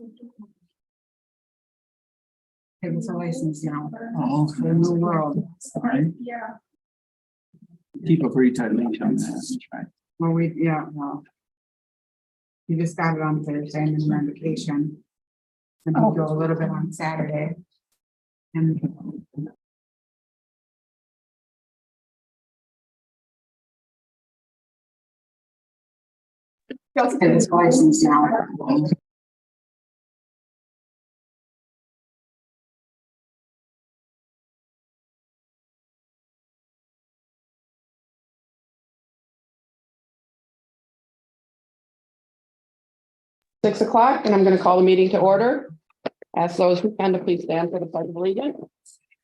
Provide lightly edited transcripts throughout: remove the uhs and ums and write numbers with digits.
It was a license now. Oh, For the new world. Alright. Yeah. Keep a pretty tight leash on that, right? Well, well. You just got it on Thursday and then you're on vacation. And we go a little bit on Saturday. And. Just get his license now. 6 o'clock, and I'm going to call the meeting to order. Ask those who can to please stand for the pledge of allegiance.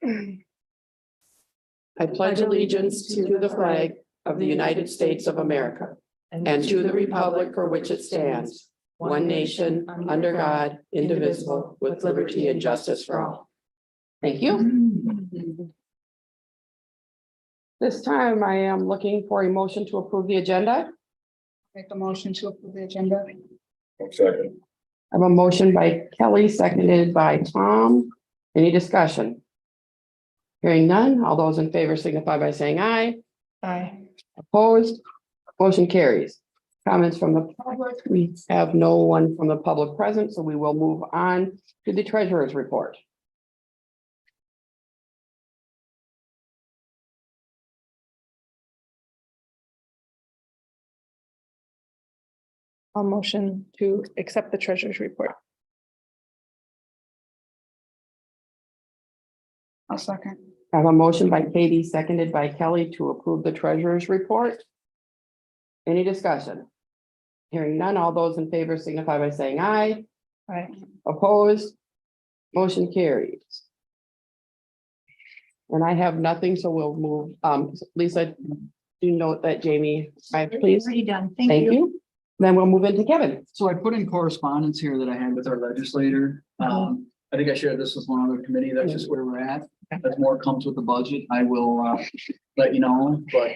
I pledge allegiance to the flag of the United States of America and to the republic for which it stands, one nation, under God, indivisible, with liberty and justice for all. Thank you. This time I am looking for a motion to approve the agenda. Make a motion to approve the agenda. Second. I have a motion by Kelly, seconded by Tom. Any discussion? Hearing none, all those in favor signify by saying aye. Aye. Opposed, motion carries. Comments from the public? We have no one from the public present, so we will move on to the treasurer's report. I'll motion to accept the treasurer's report. I'll second. I have a motion by Katie, seconded by Kelly to approve the treasurer's report. Any discussion? Hearing none, all those in favor signify by saying aye. Aye. Opposed, motion carries. And I have nothing, so we'll move, Lisa, do note that Jamie, please. Already done. Thank you. Then we'll move into Kevin. So I put in correspondence here that I had with our legislator. I think I shared this with one other committee. That's just where we're at. As more comes with the budget, I will let you know, but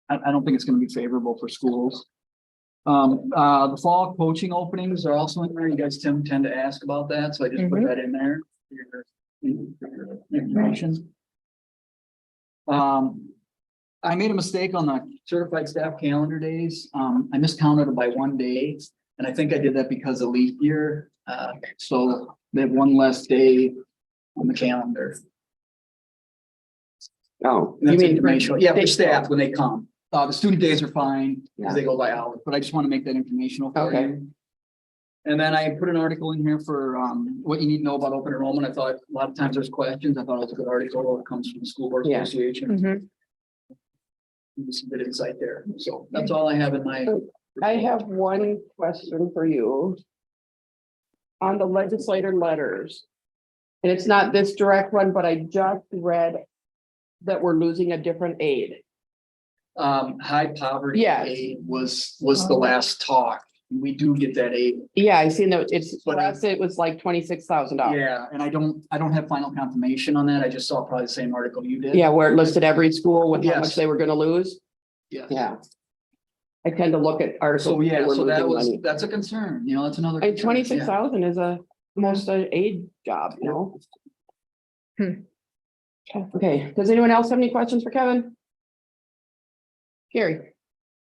I don't think it's going to be favorable for schools. The fall coaching openings are also in there. You guys tend to ask about that, so I just put that in there for your information. I made a mistake on the certified staff calendar days. I miscounted it by 1 day, and I think I did that because of leap year. So they have one less day on the calendar. Oh, And you that's mean informational. Yeah, for staff when they come. The student days are fine Yeah. because they go by hours, but I just want to make that informational for Okay. you. And then I put an article in here for what you need to know about open enrollment. I thought a lot of times there's questions. I thought it was a good article. It comes from the School Board Yeah. Association. Some good insight there. So that's all I have in my. I have one question for you. On the legislator letters. And it's not this direct one, but I just read that we're losing a different aid. High poverty Yes. aid was the last talk. We do get that aid. Yeah, I seen that it's, for But I- us, it was like $26,000. Yeah, and I don't have final confirmation on that. I just saw probably the same article you did. Yeah, where it listed every school with how Yes. much they were gonna lose. Yeah. Yeah. I tend to look at articles. So yeah, we're so that losing was, money. that's a concern, you know, that's another. And concern, 26,000 is almost an aid job, you know? Okay, does anyone else have any questions for Kevin? Gary?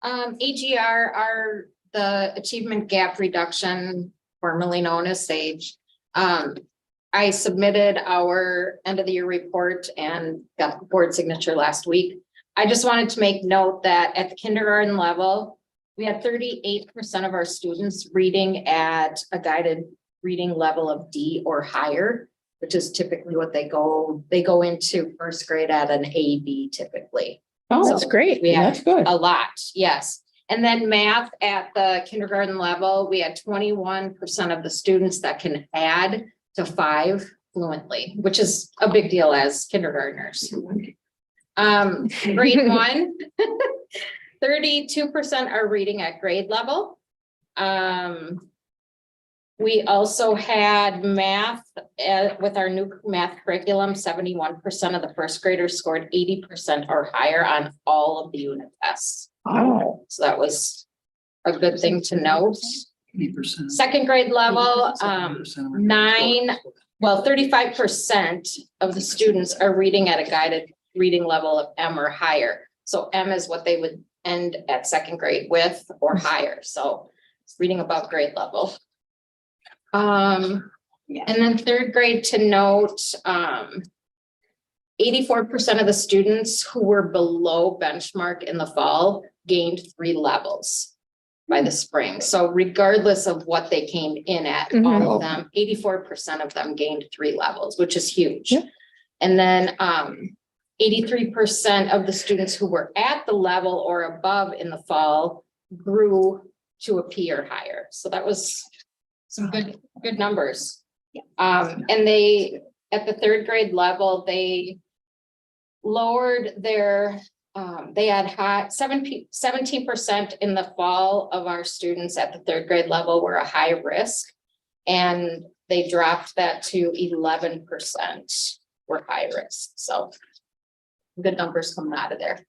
AGR are the achievement gap reduction, formerly known as SAGE. I submitted our end of the year report and got the board signature last week. I just wanted to make note that at the kindergarten level, we had 38% of our students reading at a guided reading level of D or higher, which is typically what they go into first grade at an AB typically. Oh, That's great. We have that's good. a lot, yes. And then math at the kindergarten level, we had 21% of the students that can add to 5 fluently, which is a big deal as kindergartners. Grade 1, 32% are reading at grade level. We also had math with our new math curriculum, 71% of the first graders scored 80% or higher on all of the unit tests. Oh, So that was a good thing to note. 8%. second grade level, 35% of the students are reading at a guided reading level of M or higher. So M is what they would end at second grade with or higher, so it's reading above grade level. And then third grade to note, 84% of the students who were below benchmark in the fall gained 3 levels by the spring. So regardless of what they came in at, all of them, 84% of them gained 3 levels, which is huge. Yeah. And then 83% of the students who were at the level or above in the fall grew to a P or higher. So that was some good numbers. And they, at the third grade level, they lowered their, they had high 17% in the fall of our students at the third grade level were a high risk. And they dropped that to 11% were high risk. So good numbers coming out of there.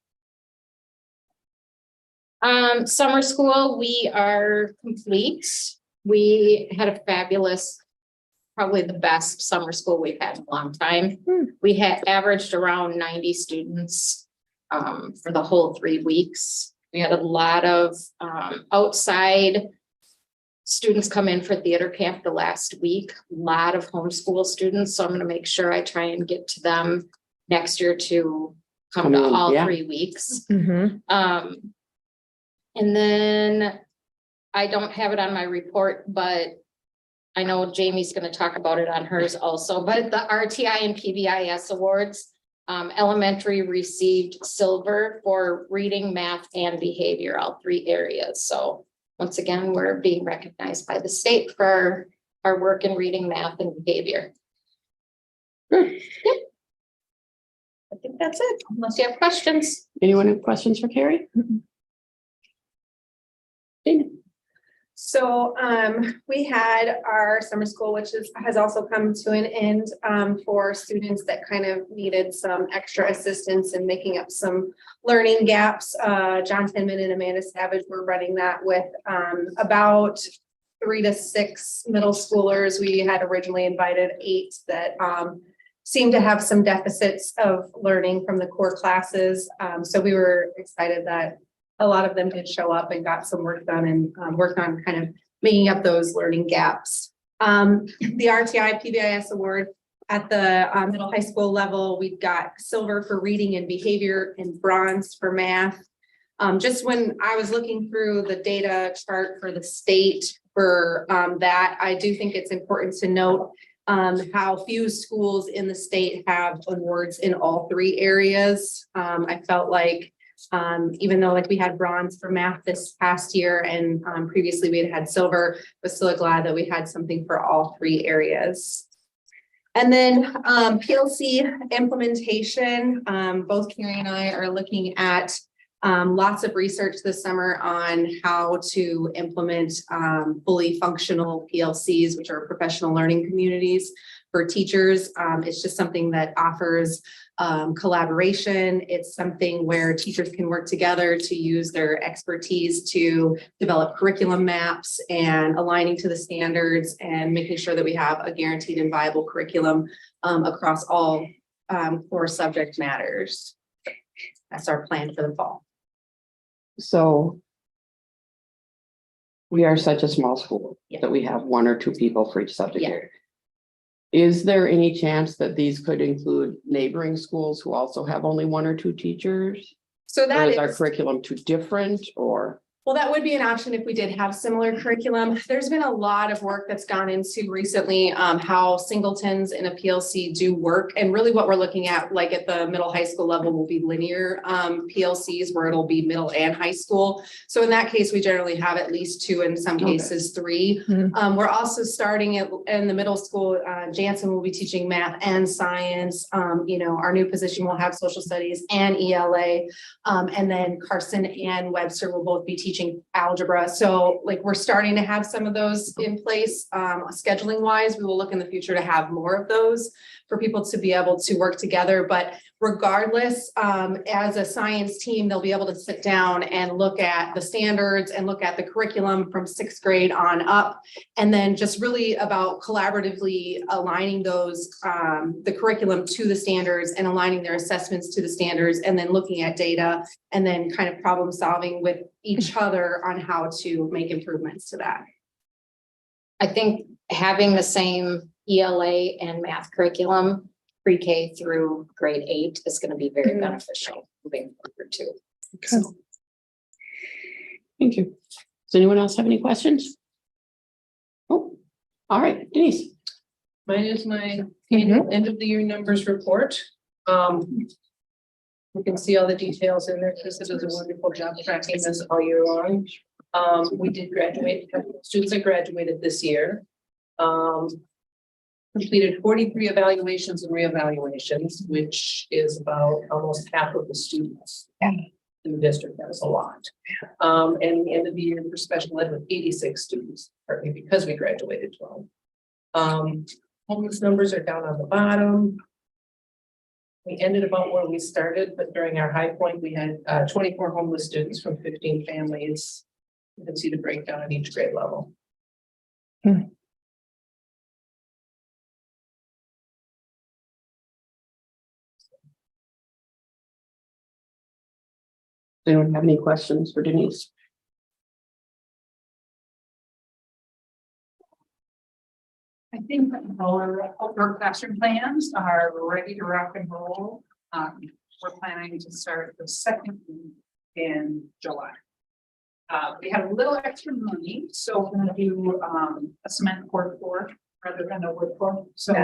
Summer school, we are complete. We had a fabulous, probably the best summer school we've had in a long time. We had averaged around 90 students for the whole 3 weeks. We had a lot of outside students come in for theater camp the last week, a lot of homeschool students. So I'm going to make sure I try and get to them next year to come to all 3 weeks. And then I don't have it on my report, but I know Jamie's going to talk about it on hers also, but the RTI and PBIS awards, elementary received silver for reading, math, and behavior, all 3 areas. So once again, we're being recognized by the state for our work in reading, math, and behavior. Yep. I think that's it, unless you have questions. Anyone have questions for Carrie? Dana? So we had our summer school, which has also come to an end for students that kind of needed some extra assistance in making up some learning gaps. John Tinman and Amanda Savage were running that with about 3 to 6 middle schoolers. We had originally invited 8 that seemed to have some deficits of learning from the core classes. So we were excited that a lot of them did show up and got some work done and worked on kind of making up those learning gaps. The RTI PBIS award at the middle high school level, we've got silver for reading and behavior and bronze for math. Just when I was looking through the data chart for the state for that, I do think it's important to note how few schools in the state have awards in all 3 areas. I felt like even though like we had bronze for math this past year and previously we had silver, but still glad that we had something for all 3 areas. And then PLC implementation, both Carrie and I are looking at lots of research this summer on how to implement fully functional PLCs, which are professional learning communities for teachers. It's just something that offers collaboration. It's something where teachers can work together to use their expertise to develop curriculum maps and aligning to the standards and making sure that we have a guaranteed and viable curriculum across all core subject matters. That's our plan for the fall. So we are such a small school Yeah. that we have 1 or 2 people for each subject Yeah. area. Is there any chance that these could include neighboring schools who also have only 1 or 2 teachers? So Or that is our is, curriculum too different or? well, that would be an option if we did have similar curriculum. There's been a lot of work that's gone into recently how singletons in a PLC do work. And really what we're looking at, like at the middle high school level, will be linear PLCs where it'll be middle and high school. So in that case, we generally have at least 2, in some Okay. cases 3. We're also starting in the middle school. Jansen will be teaching math and science. Our new position will have social studies and ELA. And then Carson and Webster will both be teaching algebra. So like we're starting to have some of those in place. Scheduling wise, we will look in the future to have more of those. for people to be able to work together. But regardless, as a science team, they'll be able to sit down and look at the standards and look at the curriculum from sixth grade on up. And then just really about collaboratively aligning those, the curriculum to the standards and aligning their assessments to the standards, and then looking at data and then kind of problem solving with each other on how to make improvements to that. I think having the same ELA and math curriculum, pre-K through grade 8 is going to be very beneficial moving forward too. So, Thank you. Does anyone else have any questions? Oh, all right, Denise. Mine is my annual end of the year numbers report. You can see all the details in there. Krista does a wonderful job tracking this all year long. We did graduate, a couple of students that graduated this year. Completed 43 evaluations and reevaluations, which is about almost half of the students in the district. That was a lot. And the end of the year for special ed with 86 students, partly because we graduated 12. Homeless numbers are down on the bottom. We ended about where we started, but during our high point, we had 24 homeless students from 15 families. You can see the breakdown at each grade level. Does anyone have any questions for Denise? I think our classroom plans are ready to rock and roll. We're planning to start the second week in July. We have a little extra money, so we're gonna do a cement court floor rather than a wood floor. So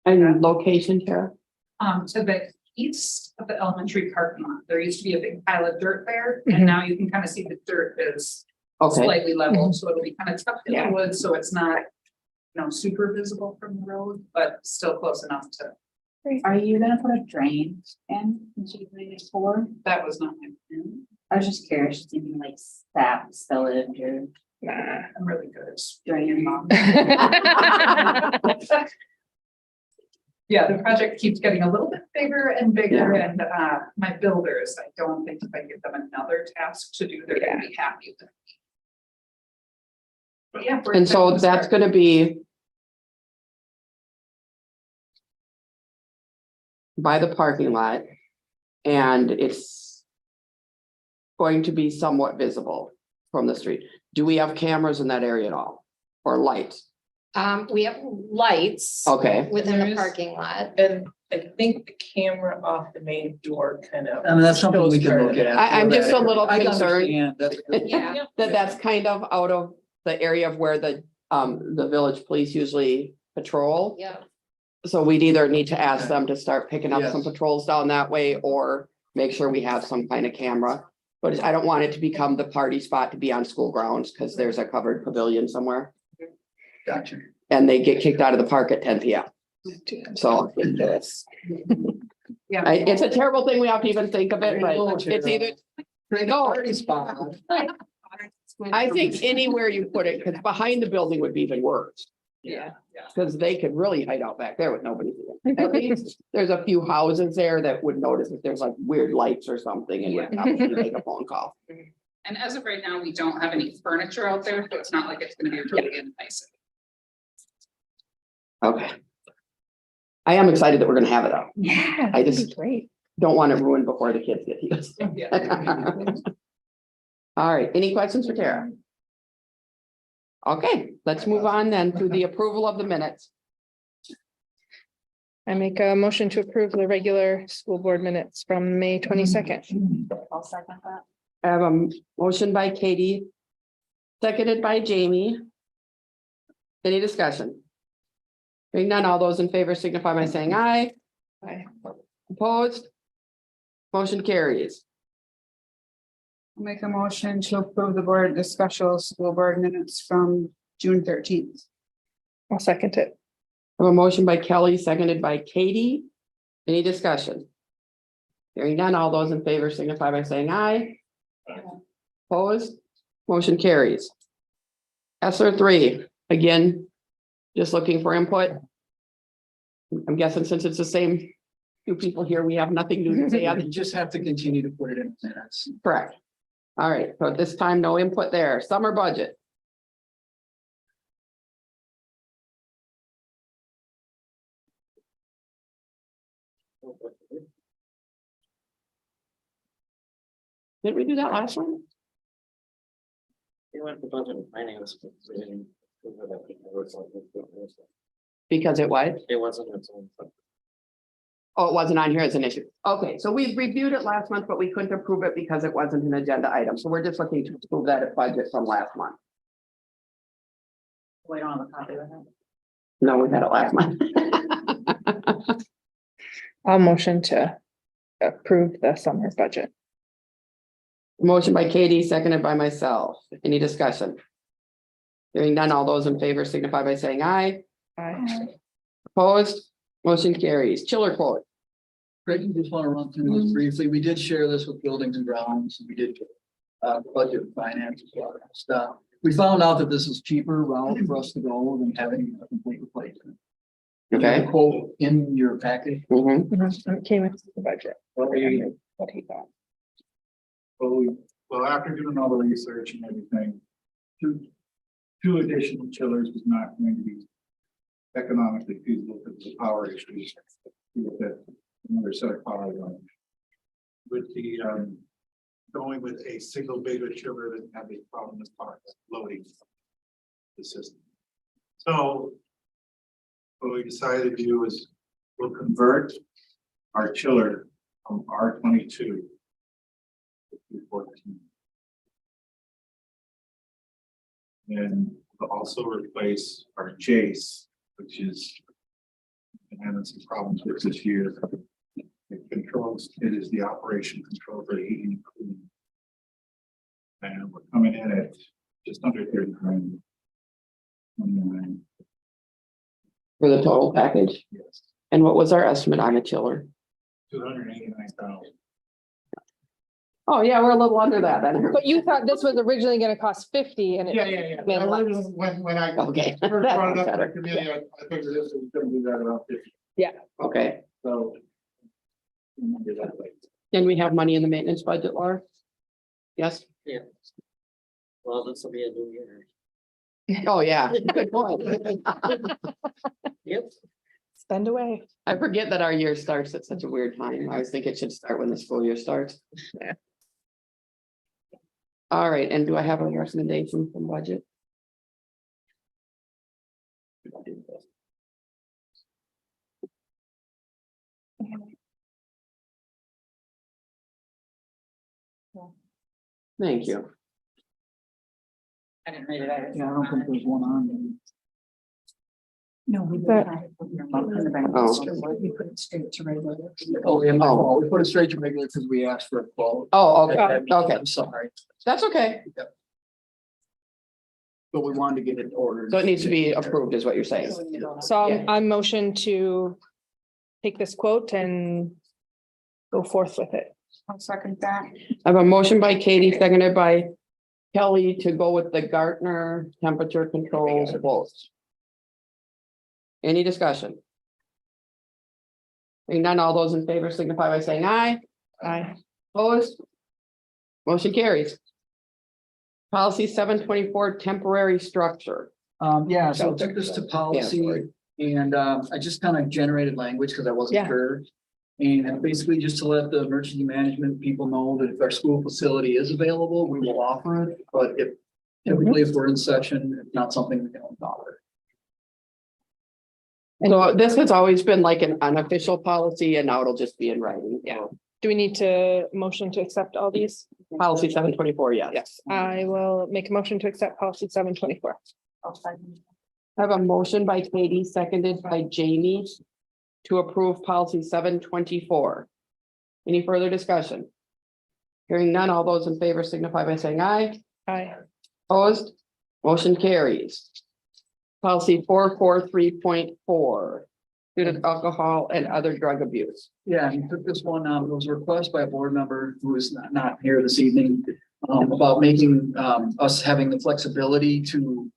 And location, Tara? to the east of the elementary parking lot, there used to be a big pile of dirt there, and now you can kind of see the dirt is Okay, slightly level, so it'll be kind of tucked in the woods, so it's not, super visible from the road, but still close enough to. Are you gonna put a drain in before? That was not my plan. I was just curious, thinking like sap spillage or I'm really good at drain mom. Yeah, the project keeps getting a little bit bigger and bigger, and my builders, I don't think if I give them another task to do, they're gonna be happy with it. But yeah. we're and so excited to that's start. gonna be by the parking lot, and it's going to be somewhat visible from the street. Do we have cameras in that area at all, or lights? we have lights Okay, within There the is- parking lot. And I think the camera off the main door kind of. I mean, that's something we can look at. I'm just a little I concerned. understand. That's- Yeah. that's kind of out of the area of where the village police usually patrol. Yeah. So we'd either need to ask them to start picking up some Yes. patrols down that way, or make sure we have some kind of camera. But I don't want it to become the party spot to be on school grounds, because there's a covered pavilion somewhere, Gotcha. and they get kicked out of the park at 10 PM. So Yeah. it's a terrible thing, we have to even think of it, but it's either, no, Party spot. I think anywhere you put it, because behind the building would be even worse. Yeah. Because they could really hide out back there with nobody. At least there's a few houses there that would notice if there's like weird lights or something, and would probably make a phone call. And as of right now, we don't have any furniture out there, so it's not like it's gonna be really invasive. Okay. I am excited that we're gonna have it though. Yeah. I that'd be just- Great. Don't want it ruined before the kids get here. Yeah. All right, any questions for Tara? Okay, let's move on then to the approval of the minutes. I make a motion to approve the regular school board minutes from May 22nd. I'll second that. I have a motion by Katie, seconded by Jamie. Any discussion? Hearing none, all those in favor signify by saying aye. Aye. Opposed? Motion carries. Make a motion to approve the special school board minutes from June 13th. I'll second it. I have a motion by Kelly, seconded by Katie. Any discussion? Hearing none, all those in favor signify by saying aye. Opposed? Motion carries. ESER 3, again, just looking for input. I'm guessing since it's the same two people here, we have nothing new to say on You just have to continue to put it in minutes. correct. All right, so at this time, no input there. Summer budget. Didn't we do that last one? They went to budget and finance. Because it was? It wasn't its own. Oh, it wasn't on here as an issue. Okay, so we reviewed it last month, but we couldn't approve it because it wasn't an agenda item. So we're just looking to approve that budget from last month. We don't have a copy of that. No, we had it last month. I'll motion to approve the summer budget. Motion by Katie, seconded by myself. Any discussion? Hearing none, all those in favor signify by saying aye. Aye. Opposed, motion carries. Chiller quote. Greg, you just want to run through this briefly. We did share this with buildings and grounds. We did budget and finance stuff. We found out that this is cheaper route for us to go than having a complete replacement. Okay. Quote in your package. Mhm. It came with the budget. What he thought. Well, after doing all the research and everything, two additional chillers was not going to be economically feasible because of the power issues. With another set of power lines. With the, going with a single bigger chiller that have a problem with power loading the system. So what we decided to do is we'll convert our chiller from R22 to 14. And we'll also replace our Jace, which is been having some problems with this year. It is the operation control for heating and cooling. And we're coming in at just under 30 grand. 29, For the total package. yes, And what was our estimate on a chiller? 289,000. Oh, yeah, we're a little under that then. But you thought this was originally gonna cost 50 and it. Yeah. Been less. When I Okay. first brought it up Better. to the committee, I figured this was gonna be right around 50, Okay, so. Remember that way. then we have money in the maintenance budget, Laura? Yes? Yeah. Well, this will be a new year. Oh, yeah, good point. Yep. Spend away. I forget that our year starts at such a weird time. I always think it should start when the school year starts. Yeah. All right, and do I have a recommendation from budget? Thank you. I didn't read it either. Yeah, I don't think there's one on. No, we But- We put it straight to regular. Oh, yeah, my fault. We put it straight to regular because we asked for a quote. Oh, okay, okay, I'm sorry, that's okay. but we wanted to get it ordered. So it needs to be approved is what you're saying. So Yeah. I'm motion to take this quote and go forth with it. I'll second that. I have a motion by Katie, seconded by Kelly to go with the Gartner temperature controls quote. Any discussion? Hearing none, all those in favor signify by saying aye. Aye. Opposed? Motion carries. Policy 724 temporary structure. Yeah, so I took this to policy and I just kind of generated language because I wasn't Yeah. sure. And basically just to let the emergency management people know that if our school facility is available, we will offer it, but if typically if we're in session, it's not something we don't offer. So this has always been like an unofficial policy and now it'll just be in writing. Yeah. Do we need to motion to accept all these? Policy 724, yes. Yes, I will make a motion to accept policy 724. I have a motion by Katie, seconded by Jamie to approve policy 724. Any further discussion? Hearing none, all those in favor signify by saying aye. Aye. Opposed? Motion carries. Policy 443.4, student alcohol and other drug abuse. Yeah, and took this one, it was a request by a board member who is not here this evening. About making us having the flexibility to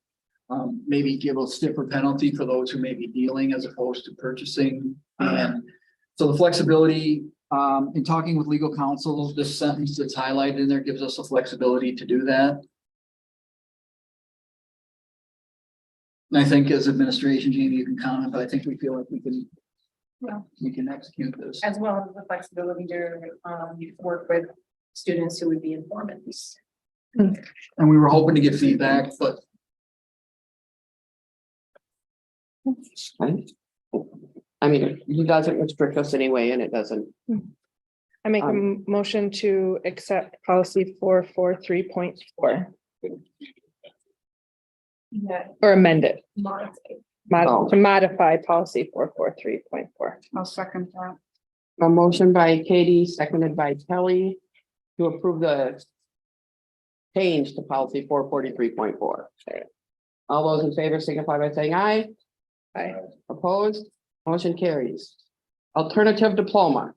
maybe give a stiffer penalty for those who may be dealing as opposed to purchasing. And so the flexibility, in talking with legal counsel, this sentence that's highlighted in there gives us the flexibility to do that. And I think as administration, Jamie, you can comment, but I think we feel like we can execute this. As well as the flexibility to work with students who would be informants. And we were hoping to get feedback, but Right? I mean, he doesn't restrict us anyway, and it doesn't. I make a motion to accept policy 443.4 Yeah. or amend it, Oh. to modify policy 443.4. I'll second that. A motion by Katie, seconded by Kelly, to approve the change to policy 443.4. All those in favor signify by saying aye. Aye. Opposed, motion carries. Alternative diploma.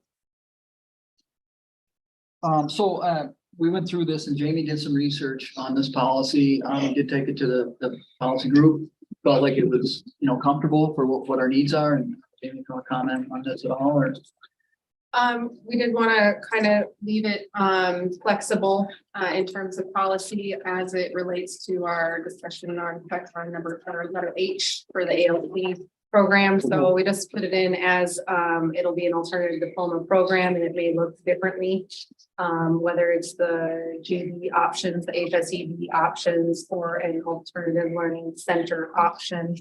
We went through this and Jamie did some research on this policy. Did take it to the policy group. Felt like it was, comfortable for what our needs are, and Jamie, can you comment on this at all, or? We did want to kind of leave it flexible in terms of policy as it relates to our discussion on letter H for the ALC program. So we just put it in as it'll be an alternative diploma program, and it may look differently. Whether it's the GD options, the HSED options, or an alternative learning center option.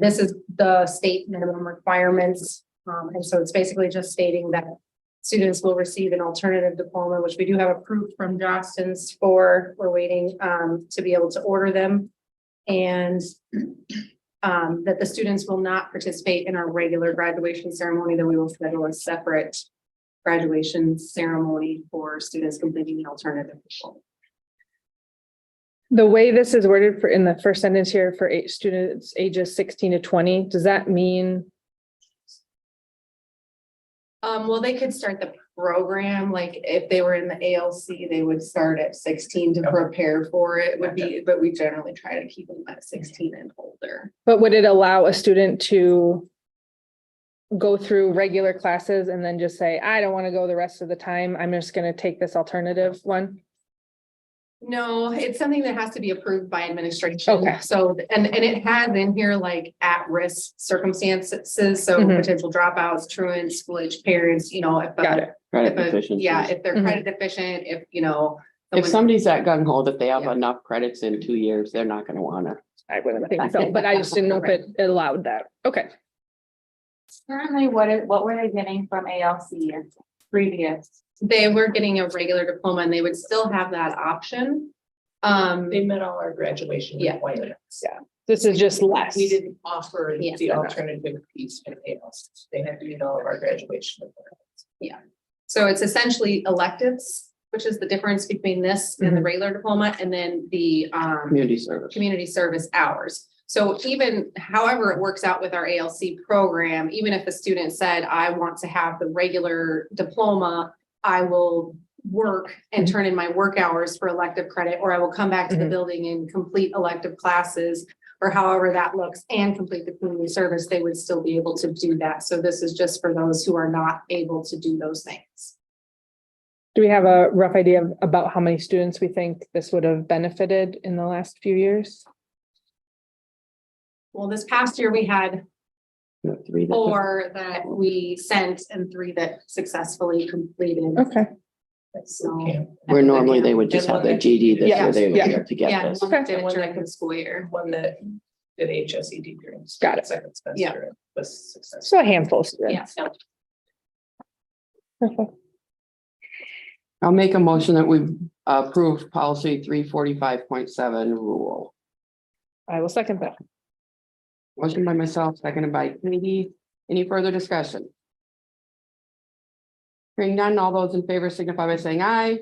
This is the state minimum requirements. And so it's basically just stating that students will receive an alternative diploma, which we do have approved from Johnston's for. We're waiting to be able to order them. And that the students will not participate in our regular graduation ceremony, that we will schedule a separate graduation ceremony for students completing the alternative diploma. The way this is worded in the first sentence here for students ages 16 to 20, does that mean? Well, they could start the program, like if they were in the ALC, they would start at 16 to prepare for it would be, but we generally try to keep them at 16 and older. But would it allow a student to go through regular classes and then just say, I don't want to go the rest of the time, I'm just going to take this alternative one? No, it's something that has to be approved by administration. Okay. So, and it has in here like at-risk circumstances, so Mhm. potential dropouts, truants, school age parents, if. Got it. Credit If deficiencies. yeah, if they're Mhm. credit deficient, if, If someone- somebody's that gung ho that they have Yeah. enough credits in 2 years, they're not gonna wanna. I wouldn't think so, but I just didn't know if it allowed that. Okay. Currently, what were they getting from ALC previous? They were getting a regular diploma and they would still have that option. They met all our graduation Yeah. requirements. Yeah. This is just less. We didn't offer Yes. the alternative piece in ALC. They had to meet all of our graduation requirements. So it's essentially electives, which is the difference between this and the regular diploma, and then the Community service. community service hours. So even however it works out with our ALC program, even if the student said, I want to have the regular diploma, I will work and turn in my work hours for elective credit, or I will come back to the Mhm. building and complete elective classes, or however that looks, and complete the community service, they would still be able to do that. So this is just for those who are not able to do those things. Do we have a rough idea about how many students we think this would have benefited in the last few years? Well, this past year, we had 3 that- 4 that we sent and 3 that successfully completed. Okay. So. Where normally they would just And have their one that- GD this Yeah, year, they would yeah. be able to get Yeah, this. one did it Okay. during the school year. One that did HSED during. Got it. Second Yeah. semester was successful. So a handful of Yeah. students. Perfect. I'll make a motion that we approve policy 345.7 rule. I will second that. Motion by myself, seconded by Katie. Any further discussion? Hearing none, all those in favor signify by saying aye.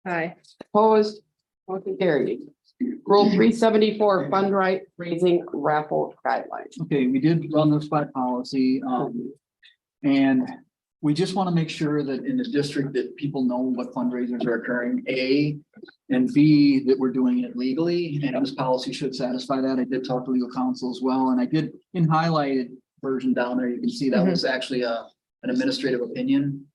Aye. Opposed, motion carried. Rule 374 fundraising raffle guidelines. Okay, we did run the spot policy, and we just want to make sure that in the district that people know what fundraisers are occurring, A, and B, that we're doing it legally, and this policy should satisfy that. I did talk to legal counsel as well, and I did in highlighted version down there, you can see that was actually an administrative opinion,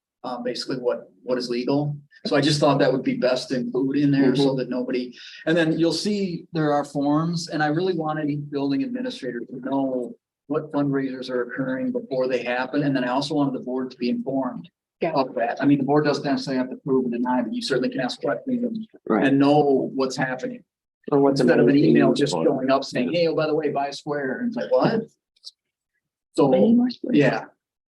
basically what is legal. So I just thought that would be best to include in there so that nobody, and then you'll see there are forms, and I really want any building administrator to know what fundraisers are occurring before they happen, and then I also wanted the board to be informed of that. I mean, the board doesn't necessarily have to prove or deny, but you certainly can ask questions and know what's happening. Or what's Instead of an email just showing up saying, hey, oh, by the way, buy a square, and it's like, what? So, yeah,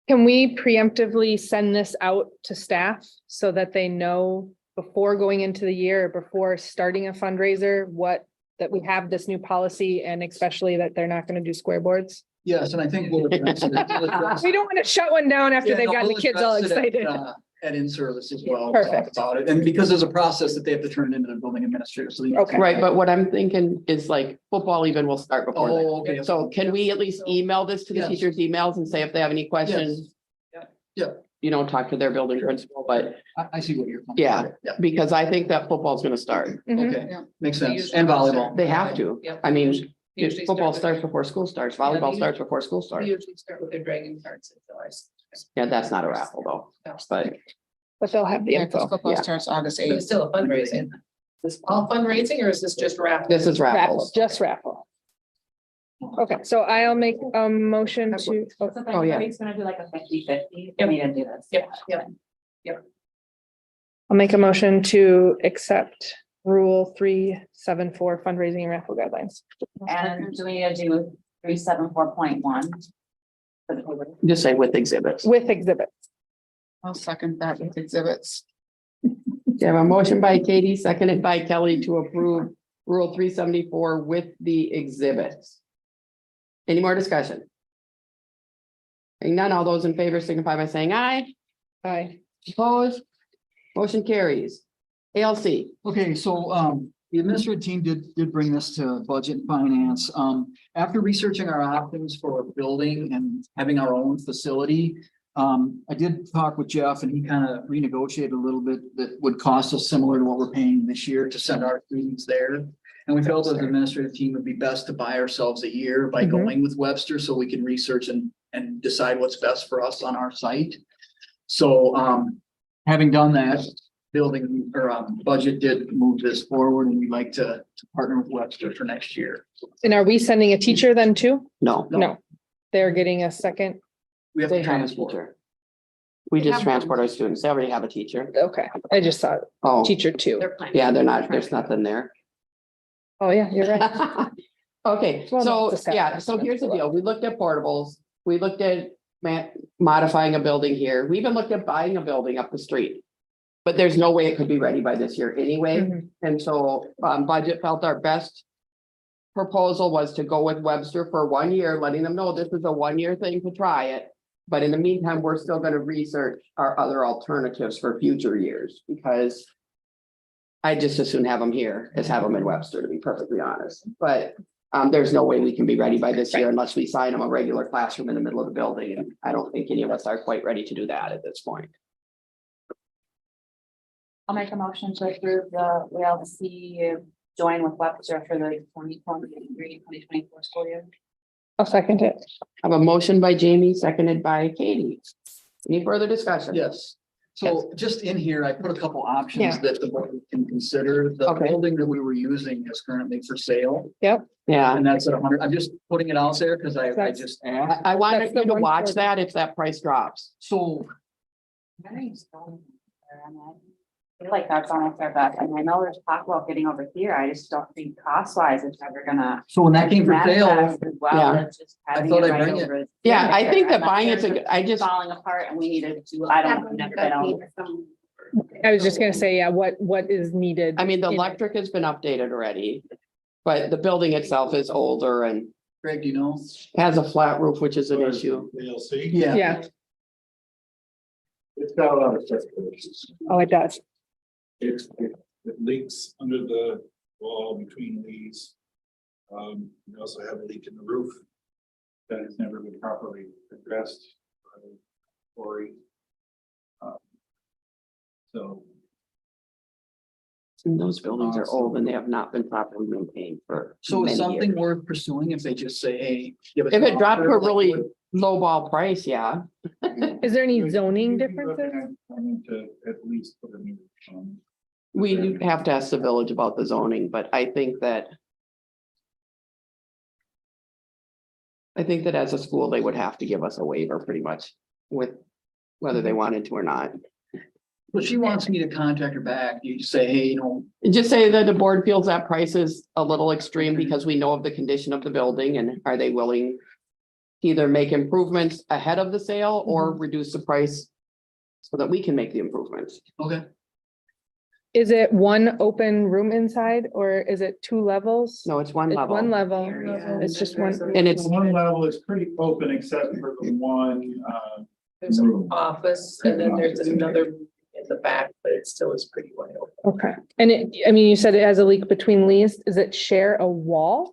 Can we preemptively send this out to staff so that they know before going into the year, before starting a fundraiser, that we have this new policy and especially that they're not gonna do square boards? yes, and I think we'll address it. We don't want to shut one down after Yeah, they've no, gotten the we'll kids all address it excited. At in-service as well. Talk Perfect. About it, and because there's a process that they have to turn into the building administrator, so. they- Okay. Right, but what I'm thinking is like football even will start before that. Oh, okay. So can we at least email this to the Yes. teachers' emails and say if they have any questions? Yeah. You know, talk to their building principal, but I see what you're. coming Yeah. from. Yeah, because I think that football's gonna start. Mhm. okay, Yeah. makes They sense, usually and start. volleyball. They have to. Yep. I mean, Usually football start starts before school starts, volleyball they starts before school with- starts. We usually start with their dragon cards in July. Yeah, that's not a raffle though, but But they'll have the info. Football Yeah. starts August But it's 8th. still a fundraising. This all fundraising or is this just raffle? this is Raffle, raffles. just raffle. Okay, so I'll make a motion to, Oh, yeah. Everybody's gonna do like a 50-50. Yep. We didn't do this. Yep, yep. I'll make a motion to accept Rule 374 fundraising and raffle guidelines. And do we need to do 374.1? Just say with exhibits. With exhibits. I'll second that with exhibits. You have a motion by Katie, seconded by Kelly to approve Rule 374 with the exhibits. Any more discussion? Hearing none, all those in favor signify by saying aye. Aye. Opposed? Motion carries. ALC, Okay, so the administrative team did bring this to budget and finance. After researching our options for a building and having our own facility. I did talk with Jeff and he kind of renegotiated a little bit that would cost us similar to what we're paying this year to send our students there. And we felt as an administrative team would be best to buy ourselves a year by Mhm. going with Webster so we can research and decide what's best for us on our site. So having done that, building or budget did move this forward and we'd like to partner with Webster for next year. And are we sending a teacher then too? no. No. They're getting a second, We have They to have a transport. teacher. We just transport our students. They already have a teacher. okay, I just saw Oh, teacher two. They're planning. yeah, they're not, there's nothing there. Oh, yeah, you're right. Okay, Well, so, that's a yeah, so here's the deal. We looked at portables. We looked at modifying a building here. We even looked at buying a building up the street. But there's no way it could be ready by this year anyway. Mhm. And so, budget felt our best proposal was to go with Webster for 1 year, letting them know this is a 1 year thing to try it. But in the meantime, we're still gonna research our other alternatives for future years because I just as soon have them here as have them in Webster, to be perfectly honest. But there's no way we can be ready by this year unless we sign them a regular classroom in the middle of the building. And I don't think any of us are quite ready to do that at this point. I'll make a motion to approve the LC join with Webster for the 2023-2024 school year. I'll second it. I have a motion by Jamie, seconded by Katie. Any further discussion? Yes, so just in here, I put a couple options Yeah. that the board can consider. The Okay. building that we were using is currently for sale, Yeah, and that's at 100. I'm just putting it out there because I That's- just asked. I wanted That's the you to one watch for- that if that price drops. So I feel like that's almost our best, and I know there's talk about getting over here, I just don't think cost wise it's ever gonna. when that came for sale, manifest as well Yeah. as just having thought it I'd right bring it. over Yeah, I think that I'm not buying sure it's a if good, I just, falling apart and we needed to, I don't, I've never been over. I was just gonna say, yeah, what is needed? I mean, the in it. electric has been updated already. But the building itself is older and Greg, do you know? has a flat roof, which is an issue. ALC. Yeah, It's got a lot of specifications. oh, it does. It leaks under the wall between these. We also have a leak in the roof that has never been properly addressed by Cory. So And those buildings are old and they have not been properly maintained for So is many something years. worth pursuing if they just say, hey. give us If an it dropped to a offer, like, really what- low ball price, yeah. Is there any you'd zoning be looking differences? at wanting to at least put a new, We do have to ask the village about the zoning, but I think that. I think that as a school, they would have to give us a waiver pretty much with whether they wanted to or not. Well, she wants me to contact her back. You just say, hey, you know, And just say that the board feels that price is a little extreme because we know of the condition of the building and are they willing. To either make improvements ahead of the sale or reduce the price. So that we can make the improvements. okay. Is it one open room inside or is it two levels? No, it's one It's one level. level. It's just one. And it's, one level is pretty open except for the one, There's an room. office and then there's another in the back, but it still is pretty wide open. Okay. And I mean, you said it has a leak between leaves. Does it share a wall?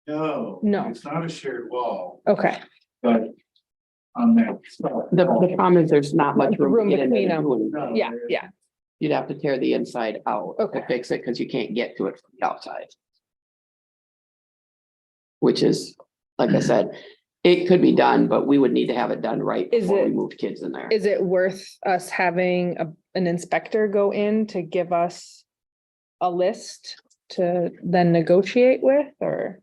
No. No. It's not a shared wall, Okay. but on that. the problem is there's not much room. Room to get in between there to them. do anything. Yeah, yeah. You'd have to tear the inside out Okay. to fix it because you can't get to it from the outside. Which is, like I said, it could be done, but we would need to have it done right Is before we it- move kids in there. Is it worth us having an inspector go in to give us a list to then negotiate with, or?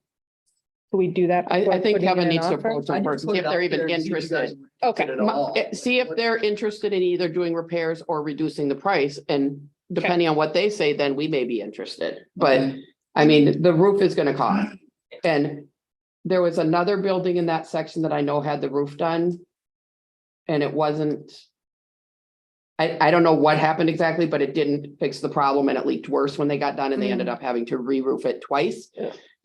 Do we do that? I before think putting in Kevin an needs to offer? approach I them just first, put see it if they're out even there and see if you guys interested. Okay. did it all. See if they're interested in either doing repairs or reducing the price, and depending on what they say, then we may be interested, but. Okay. I mean, the roof is gonna cost, and there was another building in that section that I know had the roof done. And it wasn't. I don't know what happened exactly, but it didn't fix the problem and it leaked worse when they got done and they ended up having to re-roof it twice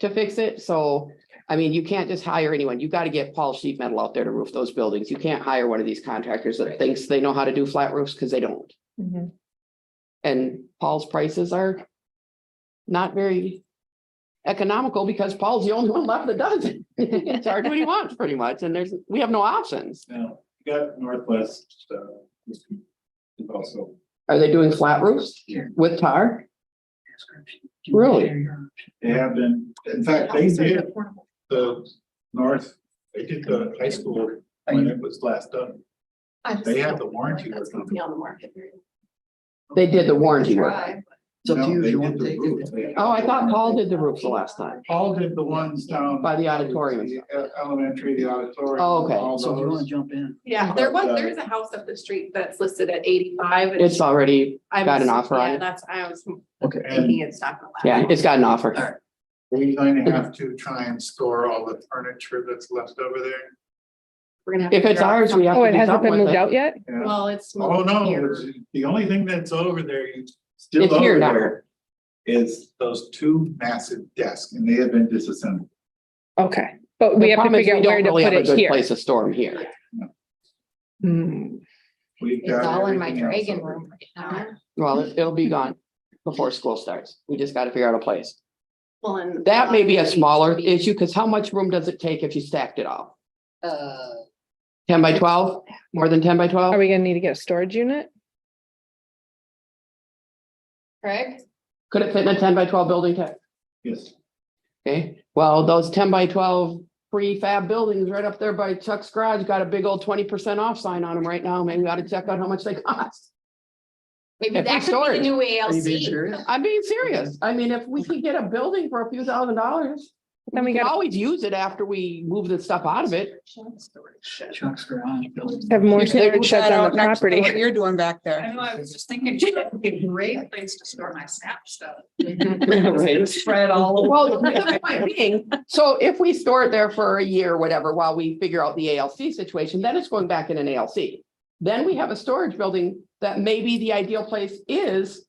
to fix it, so. I mean, you can't just hire anyone, you gotta get Paul Sheet Metal out there to roof those buildings, you can't hire one of these contractors that thinks they know how to do flat roofs, cause they don't. Mhm. And Paul's prices are not very economical because Paul's the only one left that does it. He can charge what he wants pretty much, and we have no options. Now, you got Northwest, is also. Are they doing flat roofs with tar? Really? They have been, in fact, they did the they did the high school when it was last done. They have the warranty. That's gonna be on the market. They did the warranty work. It's up to No, you if they you did want to the take roof. it. Oh, I thought Paul did the roof the last time. Paul did the ones down. By the auditorium. The elementary, the auditorium. Oh, okay. all So if you want those. to jump in. Yeah, there's a house up the street that's listed at 85. and It's already I got was- an offer on yeah, it. That's, I was Okay. thinking it's not gonna last. Yeah, it's got an offer. We're going to have to try and store all the furniture that's left over there. We're gonna have. If to it's figure out ours, we have Oh, to it do hasn't something been with moved it. out yet? Yeah. Well, it's. Oh, moved no, here. it's, the only thing that's over there, you still It's here over now. there is those two massive desks and they have been disassembled. Okay, but we The have to problem is figure we out don't where to really put have a it good here. place to store them here. Hmm. We've It's got all in my everything else dragon over room right now. Well, it'll be gone before school starts. We just gotta figure out a place. Well, and That may be a needs to smaller be- issue, because how much room does it take if you stacked it all? 10 by 12, more than 10 by Are 12? we gonna need to get a storage unit? Craig? Could it fit in a 10 by 12 building? Yes. Okay, well, those 10 by 12 prefab buildings right up there by Chuck's garage got a big old 20% off sign on them right now. Maybe we ought to check out how much they cost. Maybe If we that could store be it. the new Are you being ALC. serious? I'm being serious. I mean, if we could get a building for a few $1,000s, Then we we can gotta always use it after we move the stuff out of it. Chuck's garage building. have more You could storage move sheds that on out the next to property. what You're doing back I there. know, I was just thinking, it'd be a great place to store my snap stuff. Right. Spread all over. Well, the point being, so if we store it there for a year or whatever, while we figure out the ALC situation, then it's going back in an ALC. Then we have a storage building that maybe the ideal place is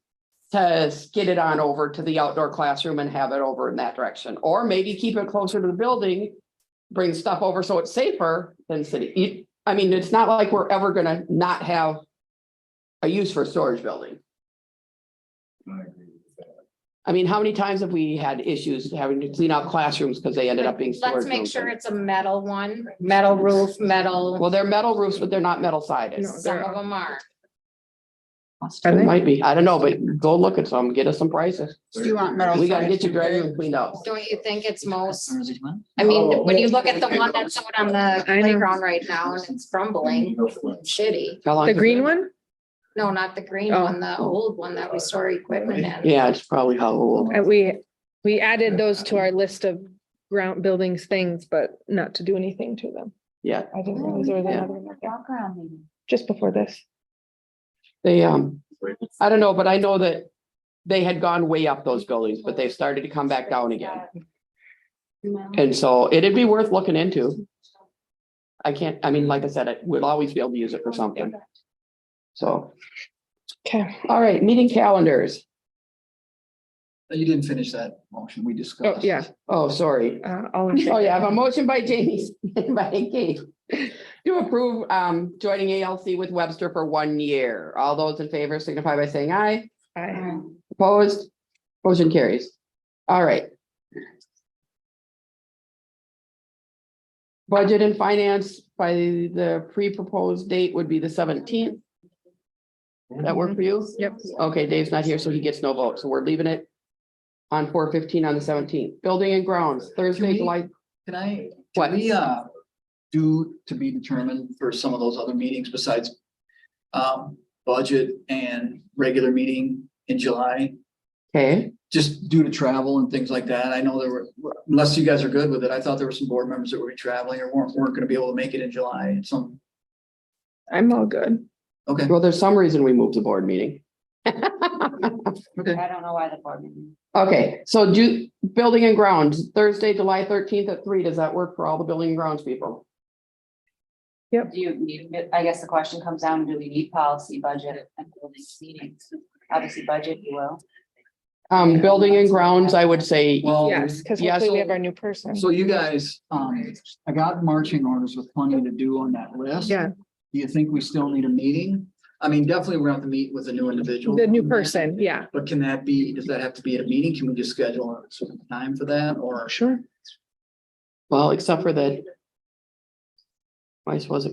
to skid it on over to the outdoor classroom and have it over in that direction, or maybe keep it closer to the building. Bring stuff over so it's safer than city. I mean, it's not like we're ever gonna not have a use for a storage building. I agree with that. I mean, how many times have we had issues having to clean out classrooms because they ended up being storage Let's make rooms? sure it's a metal one, metal roof, metal, Well, they're metal roofs, but they're not metal sided. No. some of them are. Are It they? might be, I don't know, but go look at some, get us some prices. Do you want metal? We gotta siding get your driving room cleaned out. Don't you think it's most, Or is it mine? I mean, when you look at the one that's out on the I know. playground right now and it's crumbling, shitty. How long The does it green take? one? No, not the green Oh. one, the old one that we store equipment in. Yeah, it's probably how old. And we added those to our list of ground buildings things, but not to do anything to them. Yeah, I didn't realize there was Yeah. another one up there. Walk around maybe. Just before this. they, I don't know, but I know that they had gone way up those buildings, but they've started to come back down again. And so it'd be worth looking into. I mean, like I said, we'll always be able to use it for something. So, Okay. all right, meeting calendars. You didn't finish that motion we Oh, discussed. yeah. Oh, sorry. All in Oh, favor? yeah, I have a motion by Jamie, by Kate. To approve joining ALC with Webster for 1 year. All those in favor signify by saying aye. Aye. Opposed? Motion carries. All right. Budget and finance by the pre-proposed date would be the 17th. That work for you? Yep. Okay, Dave's not here, so he gets no vote, so we're leaving it on 4/15 on the 17th. Building and grounds, Thursday, we- July. Can What? we, do to be determined for some of those other meetings besides budget and regular meeting in July? Okay, Just due to travel and things like that. I know there were, unless you guys are good with it, I thought there were some board members that would be traveling or weren't gonna be able to make it in July and some, I'm all good. okay, well, there's some reason we moved the board meeting. okay. I don't know why the board meeting. Okay, so building and grounds, Thursday, July 13th at 3. Does that work for all the building and grounds people? Do you need, I guess the question comes down, do we need policy, budget and building meetings? Obviously, budget, you will. Building and grounds, I would say, Well, Yes, because yeah, hopefully we so- have our new person. So you guys, I got marching orders with plenty to do on that list. Yeah, Do you think we still need a meeting? I mean, definitely we're gonna have to meet with a new individual. the new person, yeah, But can that be, does that have to be at a meeting? Can we just schedule a certain time for that or? sure. well, except for that. I suppose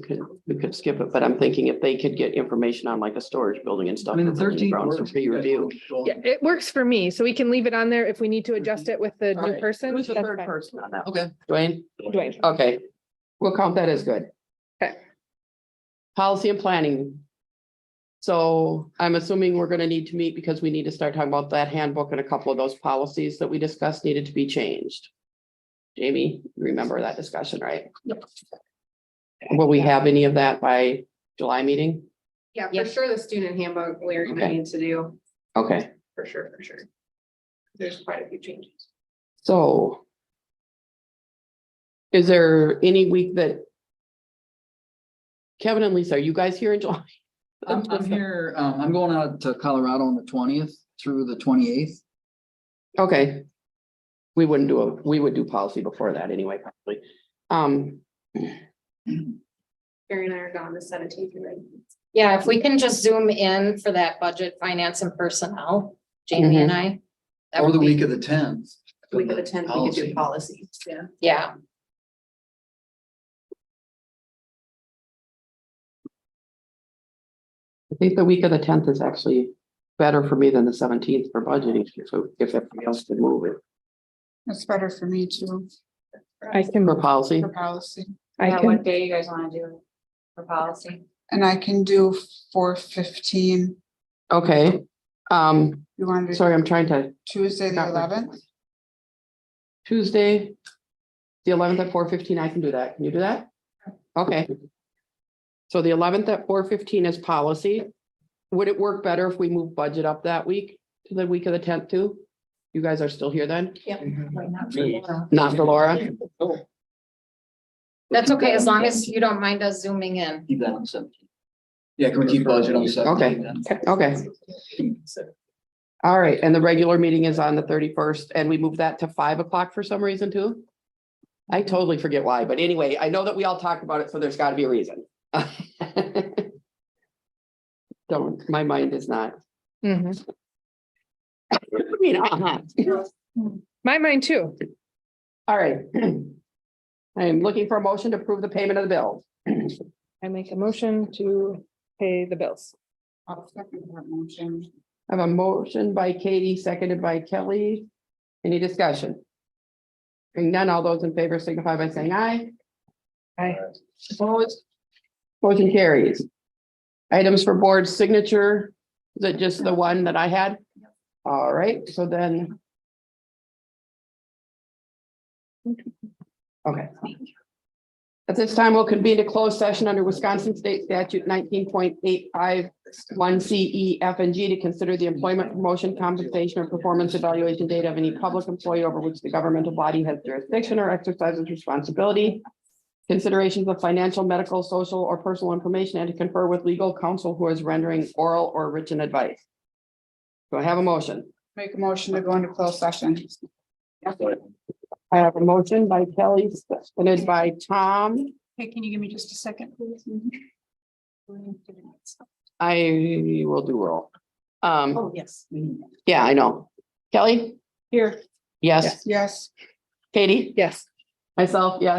we could skip it, but I'm thinking if they could get information on like a storage building and stuff. I mean, the for building and 13th. grounds for works. peer review. Yeah, it works for me, so we can leave it on there if we need to adjust it with the All new right. person. Who's the that's third fine. person on that? Okay. Dwayne? Dwayne. Okay, we'll count that as good. Okay. Policy and planning. So I'm assuming we're gonna need to meet because we need to start talking about that handbook and a couple of those policies that we discussed needed to be changed. Jamie, you remember that discussion, right? Yep. Will we have any of that by July meeting? Yeah, for sure, the student handbook, we're gonna Okay. need to do, Okay, for sure, for sure. There's quite a few changes. so. Is there any week that? Kevin and Lisa, are you guys here in July? I'm here, I'm going out to Colorado on the 20th through the 28th. Okay. We wouldn't we would do policy before that anyway, probably. Barry and I are gone the 17th, right? Yeah, if we can just zoom in for that budget, finance and personnel, Jamie and I. that Or would the be- week of the 10th. Week of the 10th, we could do Policy. policies, yeah. Yeah, I think the week of the 10th is actually better for me than the 17th for budgeting, so if everybody else can move it It's better for me too, I can, for policy. for policy. I Yeah, what can, day you guys wanna do for policy? And I can do 4:15. Okay, You want to sorry, I'm trying to, Tuesday, the Got my- 11th? Tuesday. The 11th at 4:15, I can do that. Can you do that? Okay. So the 11th at 4:15 is policy. Would it work better if we move budget up that week to the week of the 10th too? You guys are still here then? Not for Laura? that's okay, as long as you don't mind us zooming in. Keep that on 17th. Yeah, can we keep budget on 17th? then? Okay. All right, and the regular meeting is on the 31st, and we moved that to 5 o'clock for some reason too? I totally forget why, but anyway, I know that we all talked about it, so there's gotta be a reason. Don't, my mind is not. Mhm. All mine too. right. I am looking for a motion to approve the payment of the bill. I make a motion to pay the bills. I'll second that motion. I have a motion by Katie, seconded by Kelly. Any discussion? Hearing none, all those in favor signify by saying aye. Aye. Opposed? Motion carries. Items for board signature, is it just the one that I had? All right, so then. Okay. At this time, we'll convene a closed session under Wisconsin State Statute 19.851 C, E, F, and G to consider the employment, promotion, compensation, or performance evaluation data of any public employee over which the governmental body has jurisdiction or exercises responsibility. Considerations of financial, medical, social, or personal information, and to confer with legal counsel who is rendering oral or written advice. Do I have a motion? Make a motion to go into closed session. I have a motion by Kelly, seconded by Tom. Hey, can you give me just a second, please? I will do roll. Oh, yes. Yeah, I know. Kelly? Here. Yes. Yes. Katie? Yes. Myself, yes.